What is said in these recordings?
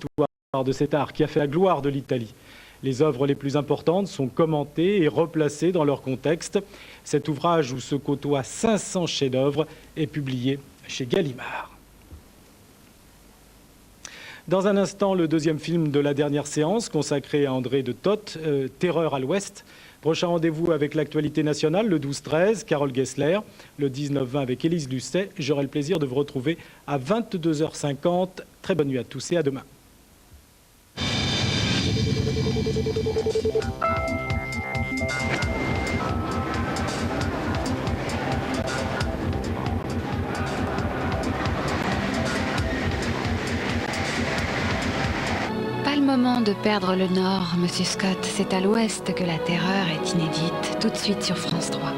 l'histoire de cet art qui a fait la gloire de l'Italie. Les œuvres les plus importantes sont commentées et replacées dans leur contexte. Cet ouvrage où se côtoient 500 chefs-d'œuvre est publié chez Gallimard. Dans un instant, le deuxième film de la dernière séance consacré à André de Toth, Terreur à l'Ouest. Prochain rendez-vous avec l'actualité nationale, le 12-13, Carole Gessler, le 19-20 avec Élise Lucet. J'aurai le plaisir de vous retrouver à 22h50. Très bonne nuit à tous et à demain. Pas le moment de perdre le nord, Monsieur Scott. C'est à l'ouest que la terreur est inédite. Tout de suite sur France 3.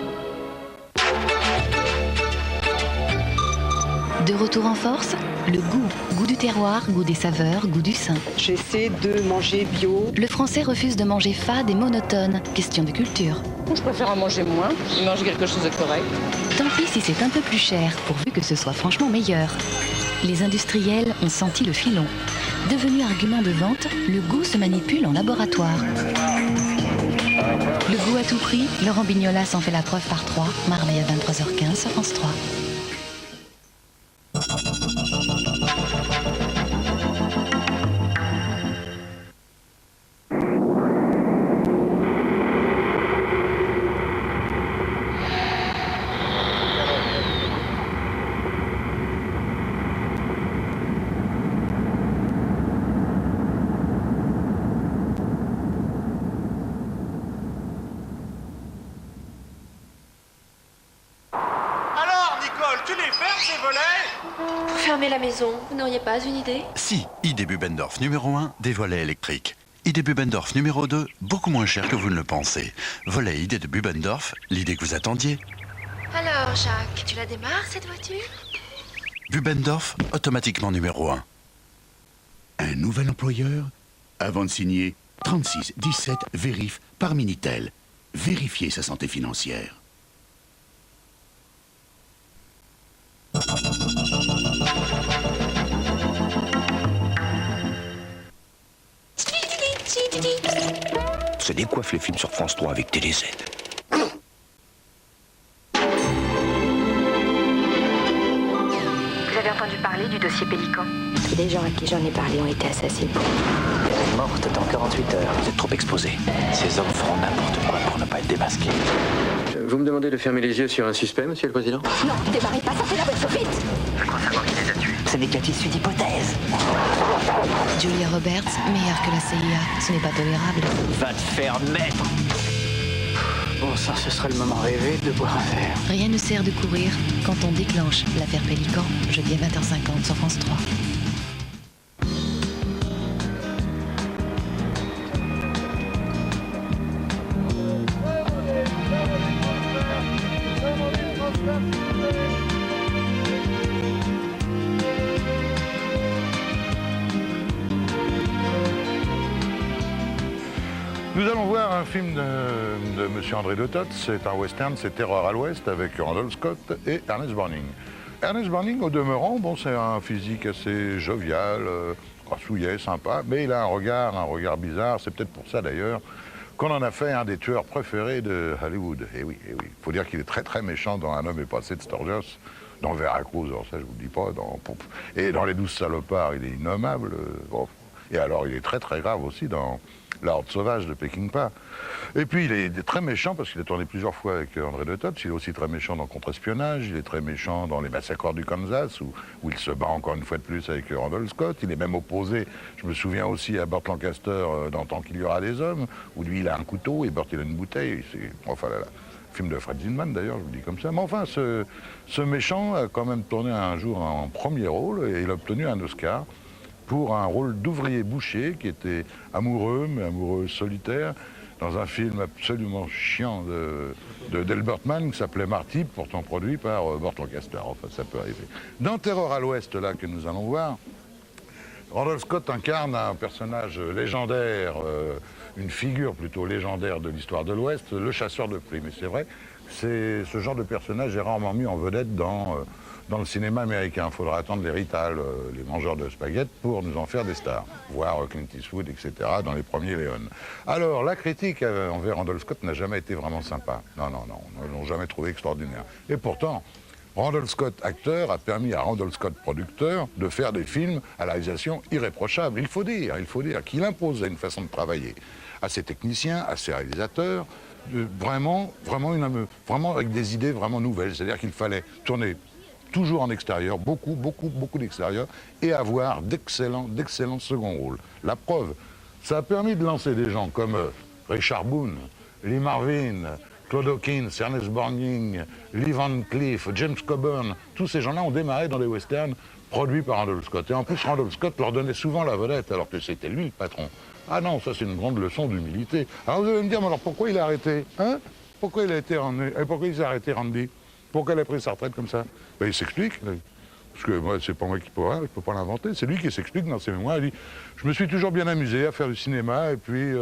De retour en force, le goût. Goût du terroir, goût des saveurs, goût du sein. J'essaie de manger bio. Le français refuse de manger fade et monotone. Question de culture. Je préfère en manger moins et manger quelque chose de correct. Tant pis si c'est un peu plus cher, pourvu que ce soit franchement meilleur. Les industriels ont senti le filon. Devenu argument de vente, le goût se manipule en laboratoire. Le goût à tout prix, Laurent Bignola s'en fait la preuve par 3, mardi à 23h15 sur France 3. Fermez la maison, vous n'auriez pas une idée? Si, ID Bubendorf numéro 1, des volets électriques. ID Bubendorf numéro 2, beaucoup moins cher que vous ne le pensez. Volet ID de Bubendorf, l'idée que vous attendiez. Alors, Jacques, tu la démarres, cette voiture? Bubendorf, automatiquement numéro 1. Un nouvel employeur? Avant de signer, 36 17 vérif par Minitel. Vérifiez sa santé financière. Se décoiffe les films sur France 3 avec TéléZ. Vous avez entendu parler du dossier Pélican? Les gens à qui j'en ai parlé ont été assassinés. Elle est morte dans 48 heures. Vous êtes trop exposé. Ces hommes feront n'importe quoi pour ne pas être démasqués. Vous me demandez de fermer les yeux sur un suspect, monsieur le président? Non, démarrez pas, sortez la voiture vite! Je crois savoir qui les a tués. Ce n'est qu'un tissu d'hypothèse. Julia Roberts, meilleure que la CIA, ce n'est pas tolérable. Va te faire mettre. Bon, ça, ce serait le moment rêvé de boire un verre. Rien ne sert de courir quand on déclenche l'affaire Pélican, jeudi à 20h50 sur France 3. Nous allons voir un film de M. André de Toth. C'est un western, c'est Terreur à l'Ouest avec Randall Scott et Ernest Borgnine. Ernest Borgnine, au demeurant, bon, c'est un physique assez jovial, grassouillet, sympa, mais il a un regard bizarre. C'est peut-être pour ça d'ailleurs qu'on en a fait un des tueurs préférés de Hollywood. Et oui, il faut dire qu'il est très très méchant dans Un homme est passé de Sturgis, dans Veracruz, alors ça je vous le dis pas, et dans Les 12 salopards, il est innommable. Bon. Et alors il est très très grave aussi dans La Horde sauvage de Peckinpah. Et puis il est très méchant parce qu'il a tourné plusieurs fois avec André de Toth. Il est aussi très méchant dans Contre-espionnage, il est très méchant dans Les Massacres du Kansas, où il se bat encore une fois de plus avec Randall Scott. Il est même opposé, je me souviens aussi, à Burt Lancaster dans Tant qu'il y aura des hommes, où lui il a un couteau et Burt il a une bouteille. Enfin là, film de Fred Zinman d'ailleurs, je vous le dis comme ça. Mais enfin, ce méchant a quand même tourné un jour en premier rôle et il a obtenu un Oscar pour un rôle d'ouvrier boucher qui était amoureux, mais amoureux solitaire, dans un film absolument chiant d'Elbert Mann qui s'appelait Marty, pourtant produit par Burt Lancaster. Enfin, ça peut arriver. Dans Terreur à l'Ouest, là, que nous allons voir, Randall Scott incarne un personnage légendaire, une figure plutôt légendaire de l'histoire de l'Ouest, le chasseur de primes. Et c'est vrai, ce genre de personnage est rarement mis en vedette dans dans le cinéma américain. Il faudra attendre les Rital, les mangeurs de spaghettis, pour nous en faire des stars. Voir Clint Eastwood, etc., dans les premiers Léon. Alors, la critique envers Randall Scott n'a jamais été vraiment sympa. Non, ils ne l'ont jamais trouvé extraordinaire. Et pourtant, Randall Scott, acteur, a permis à Randall Scott, producteur, de faire des films à la réalisation irréprochable. Il faut dire qu'il imposait une façon de travailler à ses techniciens, à ses réalisateurs, vraiment avec des idées vraiment nouvelles. C'est-à-dire qu'il fallait tourner toujours en extérieur, beaucoup d'extérieur, et avoir d'excellents seconds rôles. La preuve, ça a permis de lancer des gens comme Richard Boone, Lee Marvin, Claude Hawkins, Ernest Borgnine, Lee Van Cleef, James Coburn. Tous ces gens-là ont démarré dans des westerns produits par Randall Scott. Et en plus, Randall Scott leur donnait souvent la vedette, alors que c'était lui le patron. Ah non, ça c'est une grande leçon d'humilité. Alors vous allez me dire, mais alors pourquoi il a arrêté, hein? Pourquoi il s'est arrêté, Randy? Pourquoi il a pris sa retraite comme ça? Ben, il s'explique. Parce que moi, c'est pas moi qui peux pas l'inventer. C'est lui qui s'explique dans ses mémoires. Il dit, je me suis toujours bien amusé à faire du cinéma, et puis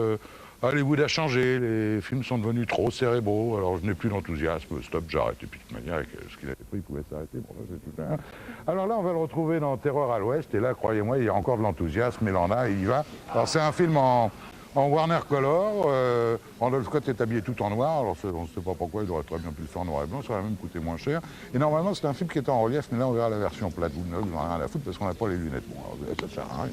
Hollywood a changé, les films sont devenus trop cérébraux, alors je n'ai plus d'enthousiasme, stop, j'arrête. Et puis de toute manière, avec ce qu'il avait pris, il pouvait s'arrêter. Bon, c'est tout, hein. Alors là, on va le retrouver dans Terreur à l'Ouest, et là, croyez-moi, il y a encore de l'enthousiasme, il en a, et il y va. Alors c'est un film en Warner Color, Randall Scott est habillé tout en noir, alors on ne sait pas pourquoi, il aurait très bien pu le faire en noir et blanc, ça aurait même coûté moins cher. Et normalement, c'est un film qui est en relief, mais là, on verra la version plate, vous n'en avez rien à la foutre, parce qu'on n'a pas les lunettes. Bon, alors, ça sert à rien.